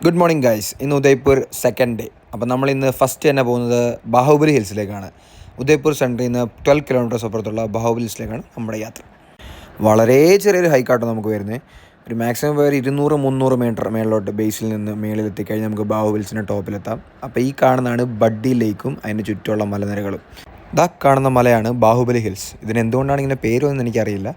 Good morning guys. ഇന്ന് Udaipur second day. അപ്പോൾ നമ്മളിന്ന് ഫസ്റ്റ് തന്നെ പോകുന്നത് ബാഹുബലി ഹിൽസിലേക്കാണ്. ഉദയ്പൂർ സെൻറ്ററിൽ നിന്ന് 12 കിലോമീറ്റേഴ്സ് അപ്പുറത്തുള്ള ബാഹുബലി ഹിൽസിലേക്കാണ് നമ്മുടെ യാത്ര. വളരെ ചെറിയൊരു ഹൈക്കാട്ടോ നമുക്ക് വരുന്നത്. ഒരു മാക്സിമം പേര് 200-300 മീറ്റർ മേളിലോട്ട് ബേസിൽ നിന്ന് മേളിലെത്തിക്കഴിഞ്ഞാൽ നമുക്ക് ബാഹുബലി ഹിൽസിൻ്റെ ടോപ്പിലെത്താം. അപ്പോൾ ഈ കാണുന്നതാണ് ബഡ്ഡി ലേക്കും അതിൻ്റെ ചുറ്റുമുള്ള മലനിരകളും. ഇതാ കാണുന്ന മലയാണ് ബാഹുബലി ഹിൽസ്. ഇതിന് എന്തുകൊണ്ടാണ് ഇങ്ങനെ പേരൊന്നും എനിക്കറിയില്ല.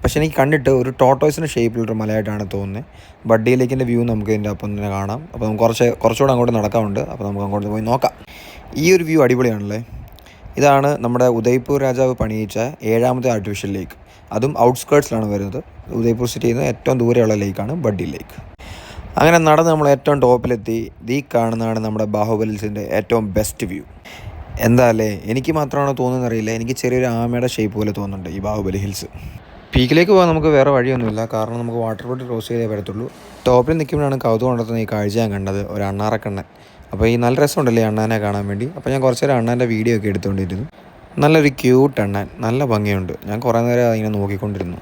പക്ഷേ എനിക്ക് കണ്ടിട്ട് ഒരു ടോട്ടോയ്സിൻ്റെ ഷേപ്പിലുള്ളൊരു മലയായിട്ടാണ് തോന്നുന്നത്. ബഡ്ഡി ലേക്കിൻ്റെ വ്യൂ നമുക്ക് ഇതിൻ്റെ ഒപ്പം തന്നെ കാണാം. അപ്പോൾ നമുക്ക് കുറച്ചുകൂടെ അങ്ങോട്ട് നടക്കാറുണ്ട്. അപ്പോൾ നമുക്ക് അങ്ങോട്ട് പോയി നോക്കാം. ഈ ഒരു വ്യൂ അടിപൊളിയാണല്ലേ. ഇതാണ് നമ്മുടെ ഉദയ്പൂർ രാജാവ് പണിയിച്ച 7ാമത്തെ ആർട്ടിഫിഷ്യൽ ലേക്ക്. അതും ഔട്ട്സ്കേർട്സിലാണ് വരുന്നത്. ഉദയ്പൂർ സിറ്റിയിൽ നിന്ന് ഏറ്റവും ദൂരെയുള്ള ലേക്കാണ് ബഡ്ഡി ലേക്ക്. അങ്ങനെ നടന്ന് നമ്മൾ ഏറ്റവും ടോപ്പിലെത്തി. ഈ കാണുന്നതാണ് നമ്മുടെ ബാഹുബലി ഹിൽസിൻ്റെ ഏറ്റവും ബെസ്റ്റ് വ്യൂ. എന്താ അല്ലേ, എനിക്ക് മാത്രമാണോ തോന്നുന്നറിയില്ല, എനിക്ക് ചെറിയൊരു ആമയുടെ ഷേപ്പ് പോലെ തോന്നുന്നുണ്ട് ഈ ബാഹുബലി ഹിൽസ്. പീക്കിലേക്ക് പോകാൻ നമുക്ക് വേറെ വഴിയൊന്നുമില്ല, കാരണം നമുക്ക് വാട്ടർ ബോട്ട് ക്രോസ് ചെയ്തേ വരത്തുള്ളൂ. ടോപ്പിൽ നിൽക്കുമ്പോഴാണ് കൗതുകം ഉണ്ടെന്ന് ഈ കാഴ്ച ഞാൻ കണ്ടത്, ഒരു അണ്ണാറക്കണ്ണൻ. അപ്പോൾ ഈ നല്ല രസമുണ്ടല്ലേ അണ്ണാനെ കാണാൻ വേണ്ടി. അപ്പോൾ ഞാൻ കുറച്ച് നേരം അണ്ണാൻ്റെ വീഡിയോ ഒക്കെ എടുത്തുകൊണ്ടിരുന്നു. നല്ലൊരു ക്യൂട്ട് അണ്ണാൻ, നല്ല ഭംഗിയുണ്ട്. ഞാൻ കുറേ നേരം അതിനെ നോക്കിക്കൊണ്ടിരുന്നു.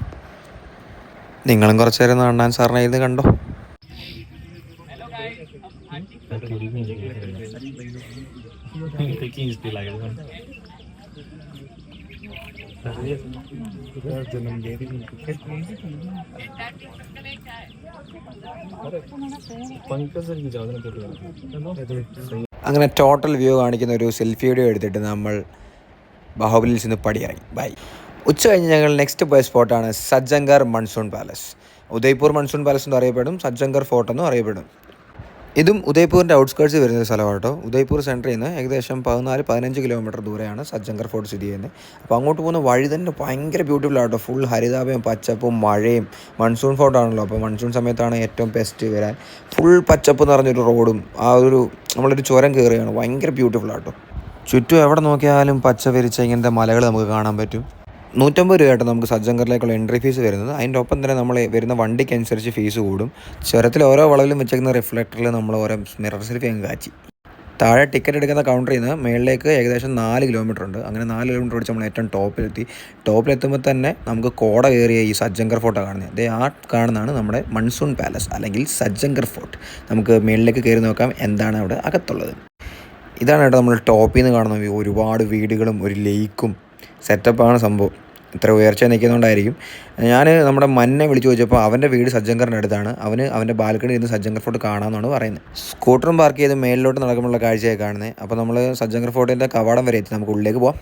നിങ്ങളും കുറച്ച് നേരം അണ്ണാൻ സാറിനെ ഇരുന്ന് കണ്ടോ. അങ്ങനെ ടോട്ടൽ വ്യൂ കാണിക്കുന്ന ഒരു സെൽഫി വീഡിയോ എടുത്തിട്ട് നമ്മൾ ബാഹുബലി ഹിൽസിൽ നിന്ന് പടിയിറങ്ങി. ബൈ. ഉച്ച കഴിഞ്ഞ് ഞങ്ങൾ നെക്സ്റ്റ് പോയ സ്പോട്ടാണ് Sajjangarh monsoon palace. Udaipur monsoon palace എന്ന് അറിയപ്പെടും, സജ്ജങ്കർ ഫോർട്ട് എന്നും അറിയപ്പെടും. ഇതും ഉദയ്പൂരിൻ്റെ ഔട്ട്സ്കേർട്സ് വരുന്ന സ്ഥലമാട്ടോ. ഉദയ്പൂർ സെൻറ്ററിൽ നിന്ന് ഏകദേശം 14-15 കിലോമീറ്റർ ദൂരെയാണ് സജ്ജങ്കർ ഫോർട്ട് സ്ഥിതി ചെയ്യുന്നത്. അപ്പോൾ അങ്ങോട്ട് പോകുന്ന വഴി തന്നെ ഭയങ്കര ബ്യൂട്ടിഫുൾ ആട്ടോ. ഫുൾ ഹരിതാപയും പച്ചപ്പും മഴയും. മൺസൂൺ ഫോർട്ടാണല്ലോ, അപ്പോൾ മൺസൂൺ സമയത്താണ് ഏറ്റവും ബെസ്റ്റ് വരാൻ. ഫുൾ പച്ചപ്പ് നിറഞ്ഞൊരു റോഡും നമ്മളൊരു ചുരം കയറുകയാണ്. ഭയങ്കര ബ്യൂട്ടിഫുൾ ആട്ടോ. ചുറ്റും എവിടെ നോക്കിയാലും പച്ച വിരിച്ച ഇങ്ങനത്തെ മലകൾ നമുക്ക് കാണാൻ പറ്റും. 150 രൂപയായിട്ട് നമുക്ക് സജ്ജങ്കറിലേക്കുള്ള എൻട്രി ഫീസ് വരുന്നത്. അതിൻ്റെ ഒപ്പം തന്നെ നമ്മൾ വരുന്ന വണ്ടിക്ക് അനുസരിച്ച് ഫീസ് കൂടും. ചുരത്തിൽ ഓരോ വളവിലും വെച്ചേക്കുന്ന റിഫ്ലക്ടറിൽ നമ്മൾ ഓരോ മിറർ സെൽഫി അങ്ങ് കാച്ചി. താഴെ ടിക്കറ്റ് എടുക്കുന്ന കൗണ്ടറിൽ നിന്ന് മേളിലേക്ക് ഏകദേശം 4 കിലോമീറ്റർ ഉണ്ട്. അങ്ങനെ 4 കിലോമീറ്റർ ഓടിച്ച് നമ്മൾ ഏറ്റവും ടോപ്പിലെത്തുമ്പോൾ തന്നെ നമുക്ക് കോട കയറിയ ഈ സജ്ജങ്കർ ഫോർട്ടാണ് കാണുന്നത്. അതേ ആ കാണുന്നതാണ് നമ്മുടെ മൺസൂൺ പാലസ് അല്ലെങ്കിൽ സജ്ജങ്കർ ഫോർട്ട്. നമുക്ക് മേളിലേക്ക് കയറി നോക്കാം എന്താണ് അവിടെ അകത്തുള്ളത്. ഇതാണ് കേട്ടോ നമ്മൾ ടോപ്പിൽ നിന്ന് കാണുന്ന വ്യൂ. ഒരുപാട് വീടുകളും ഒരു ലേക്കും സെറ്റപ്പാണ് സംഭവം. ഇത്ര ഉയർച്ച നിൽക്കുന്നതുകൊണ്ടായിരിക്കും. ഞാൻ നമ്മുടെ മന്നെ വിളിച്ചു ചോദിച്ചപ്പോൾ അവൻ്റെ വീട് സജ്ജങ്കറിൻ്റെ അടുത്താണ്. അവൻ്റെ ബാൽക്കണി ഇരുന്ന് സജ്ജങ്കർ ഫോർട്ട് കാണാമെന്നാണ് പറയുന്നത്. സ്കൂട്ടറും പാർക്ക് ചെയ്ത് മേലിലോട്ട് നടക്കുമ്പോഴുള്ള കാഴ്ചയായി കാണുന്നത്. അപ്പോൾ നമ്മൾ സജ്ജങ്കർ ഫോർട്ടിൻ്റെ കവാടം വരെ എത്തി. നമുക്ക് ഉള്ളിലേക്ക് പോവാം.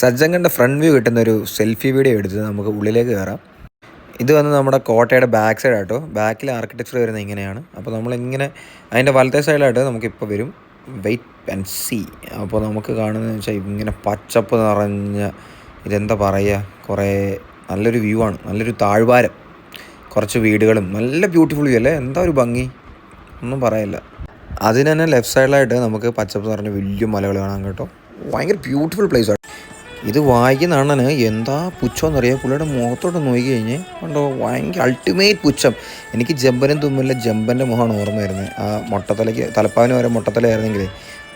സജ്ജങ്കറിൻ്റെ ഫ്രണ്ട് വ്യൂ കിട്ടുന്ന ഒരു സെൽഫി വീഡിയോ എടുത്ത് നമുക്ക് ഉള്ളിലേക്ക് കയറാം. ഇത് വന്ന് നമ്മുടെ കോട്ടയുടെ ബാക്ക് സൈഡ് ആട്ടോ. ബാക്കിൽ ആർക്കിടെക്ചർ വരുന്നത് ഇങ്ങനെയാണ്. അപ്പോൾ നമ്മളിങ്ങനെ അതിൻ്റെ വലത്തെ സൈഡിലായിട്ട് നമുക്കിപ്പോൾ വരും. Wait and see. അപ്പോൾ നമുക്ക് കാണുന്നതെന്ന് വെച്ചാൽ ഇങ്ങനെ പച്ചപ്പ് നിറഞ്ഞ, ഇതെന്താ പറയുക, കുറേ നല്ലൊരു വ്യൂ ആണ്. നല്ലൊരു താഴ്വാരം, കുറച്ച് വീടുകളും, നല്ല ബ്യൂട്ടിഫുൾ വ്യൂ അല്ലേ. എന്താ ഒരു ഭംഗി, ഒന്നും പറയില്ല. അതിന് തന്നെ ലെഫ്റ്റ് സൈഡിലായിട്ട് നമുക്ക് പച്ചപ്പ് നിറഞ്ഞ വലിയ മലകൾ കാണാം കേട്ടോ. ഭയങ്കര ബ്യൂട്ടിഫുൾ പ്ലേസ് ആണ്. ഇത് വായിക്കുന്ന അണ്ണന് എന്താ പുച്ഛമെന്നറിയാം. പുള്ളിയുടെ മുഖത്തോട്ട് നോക്കി കഴിഞ്ഞ് കണ്ടോ, ഭയങ്കര അൾട്ടിമേറ്റ് പുച്ഛം. എനിക്ക് ജമ്പനും തുമ്മില്ല, ജമ്പൻ്റെ മുഖമാണ് ഓർമ്മ വരുന്നത്. ആ തലപ്പാവിന് വരെ മുട്ടത്തലയായിരുന്നെങ്കിൽ.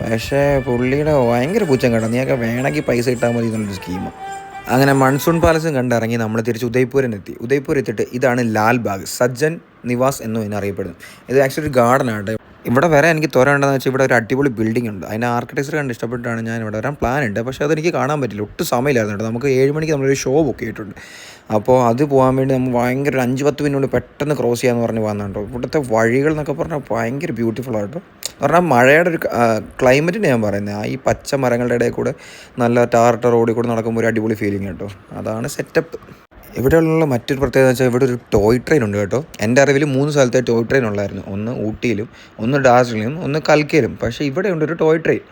പക്ഷേ പുള്ളിയുടെ ഭയങ്കര പുച്ഛം കേട്ടോ. നീയൊക്കെ വേണമെങ്കിൽ പൈസ ഇട്ടാൽ മതി എന്നുള്ളൊരു സ്കീമാണ്. അങ്ങനെ മൺസൂൺ പാലസും കണ്ടിറങ്ങി നമ്മൾ തിരിച്ച് ഉദയ്പൂരിനെത്തി. ഉദയ്പൂർ എത്തിയിട്ട് ഇതാണ് ലാൽബാഗ്, സജ്ജൻ നിവാസ് എന്നും ഇതിനറിയപ്പെടുന്നു. ഇത് ആക്ച്വലി ഒരു ഗാർഡനാണ്. ഇവിടെ വരെ എനിക്ക് തോരേണ്ടതെന്ന് വെച്ചാൽ ഇവിടെ ഒരു അടിപൊളി ബിൽഡിംഗ് ഉണ്ട്. അതിൻ്റെ ആർക്കിടെക്ചർ കണ്ട് ഇഷ്ടപ്പെട്ടാണ് ഞാൻ ഇവിടെ വരാൻ പ്ലാൻ ഉണ്ട്. പക്ഷേ അതെനിക്ക് കാണാൻ പറ്റില്ല, ഒട്ടും സമയമില്ലായിരുന്നു കേട്ടോ. നമുക്ക് 7 മണിക്ക് നമ്മളൊരു ഷോ ബുക്ക് ചെയ്തിട്ടുണ്ട്. അപ്പോൾ അത് പോകാൻ വേണ്ടി നമ്മൾ ഭയങ്കര ഒരു 5-10 മിനിറ്റ് പെട്ടെന്ന് ക്രോസ് ചെയ്യാമെന്ന് പറഞ്ഞ് വന്നിട്ടോ. ഇവിടുത്തെ വഴികൾ എന്നൊക്കെ പറഞ്ഞാൽ ഭയങ്കര ബ്യൂട്ടിഫുൾ ആട്ടോ. പറഞ്ഞാൽ മഴയുടെ ഒരു ക്ലൈമറ്റിന് ഞാൻ പറയുന്നത്. ഈ പച്ച മരങ്ങളുടെ ഇടയിൽ കൂടെ നല്ല ടാറിട്ട റോഡിൽ കൂടെ നടക്കുമ്പോൾ ഒരു അടിപൊളി ഫീലിംഗ് കേട്ടോ. അതാണ് സെറ്റപ്പ്. ഇവിടെയുള്ള മറ്റൊരു പ്രത്യേകത വെച്ചാൽ ഇവിടെ ഒരു ടോയ് ട്രെയിൻ ഉണ്ട് കേട്ടോ. എൻ്റെ അറിവിൽ 3 സ്ഥലത്തെ ടോയ് ട്രെയിൻ ഉള്ളായിരുന്നു. ഒന്ന് ഊട്ടിയിലും, ഒന്ന് ഡാർജിലിംഗിലും, ഒന്ന് കൽക്കയിലും. പക്ഷേ ഇവിടെ ഉണ്ട് ഒരു ടോയ് ട്രെയിൻ.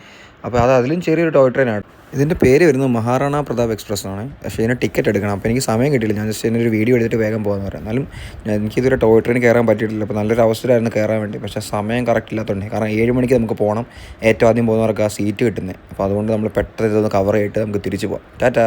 അപ്പോൾ അതിലും ചെറിയൊരു ടോയ് ട്രെയിനാണ്. ഇതിൻ്റെ പേര് വരുന്നത് മഹാറാണ പ്രതാപ് എക്സ്പ്രസ് ആണ്. പക്ഷേ ഇതിന് ടിക്കറ്റ് എടുക്കണം. അപ്പോൾ എനിക്ക് സമയം കിട്ടിയില്ല. ഞാൻ ജസ്റ്റ് ഇതിനൊരു വീഡിയോ എടുത്തിട്ട് വേഗം പോകാമെന്ന് പറയാം. എന്നാലും എനിക്കിതൊരു ടോയ് ട്രെയിൻ കയറാൻ പറ്റിയിട്ടില്ല. അപ്പോൾ നല്ലൊരു അവസരമായിരുന്നു കയറാൻ വേണ്ടി. പക്ഷേ സമയം കറക്റ്റ് ഇല്ലാത്തതുകൊണ്ട്, കാരണം 7 മണിക്ക് നമുക്ക് പോകണം. ഏറ്റവും ആദ്യം പോകുന്നവർക്ക് ആ സീറ്റ് കിട്ടുന്നത്. അപ്പോൾ അതുകൊണ്ട് നമ്മൾ പെട്ടെന്ന് ഇതൊന്ന് കവർ ചെയ്തിട്ട് നമുക്ക് തിരിച്ചു പോകാം. ടാറ്റാ.